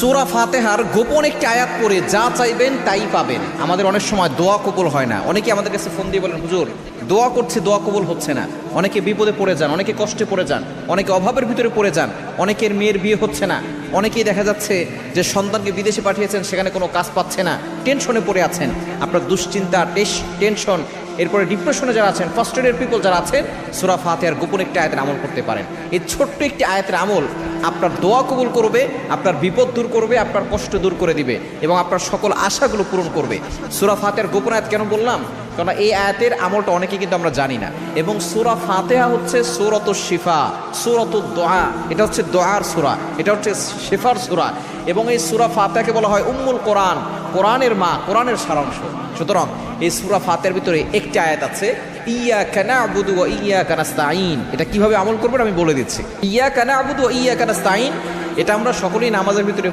সূরা ফাতিহার গোপন একটি আয়াত পড়ে যা চাইবেন তাই পাবেন। আমাদের অনেক সময় দোয়া কবুল হয় না। অনেকে আমাদের কাছে ফোন দিয়ে বলেন, হুজুর দোয়া করছে, দোয়া কবুল হচ্ছে না। অনেকে বিপদে পড়ে যান, অনেকে কষ্টে পড়ে যান, অনেকে অভাবের ভিতরে পড়ে যান, অনেকের মেয়ের বিয়ে হচ্ছে না, অনেকেই দেখা যাচ্ছে যে সন্তানকে বিদেশে পাঠিয়েছেন, সেখানে কোনো কাজ পাচ্ছে না, টেনশনে পড়ে আছেন। আপনার দুশ্চিন্তা, টেনশন, এরপরে ডিপ্রেশনে যারা আছেন, ফার্স্টেডের পিপল যারা আছেন, সূরা ফাতিহার গোপন একটি আয়াতের আমল করতে পারেন। এই ছোট্ট একটি আয়াতের আমল আপনার দোয়া কবুল করবে, আপনার বিপদ দূর করবে, আপনার কষ্ট দূর করে দিবে এবং আপনার সকল আশাগুলো পূরণ করবে। সূরা ফাতিহার গোপন আয়াত কেন বললাম? কারণ এই আয়াতের আমলটা অনেকেই কিন্তু আমরা জানি না। এবং সূরা ফাতিহা হচ্ছে সূরাতুশ শিফা, সূরাতুদ দোয়া। এটা হচ্ছে দোয়ার সূরা, এটা হচ্ছে শিফার সূরা। এবং এই সূরা ফাতিহাকে বলা হয় উম্মুল কোরআন, কোরআনের মা, কোরআনের সারাংশ। সুতরাং এই সূরা ফাতিহার ভিতরে একটি আয়াত আছে, ইয়াকা না'বুদু ওয়া ইয়াকা নাস্তাঈন। এটা কিভাবে আমল করবেন আমি বলে দিচ্ছি। ইয়াকা না'বুদু ওয়া ইয়াকা নাস্তাঈন, এটা আমরা সকলেই নামাজের ভিতরে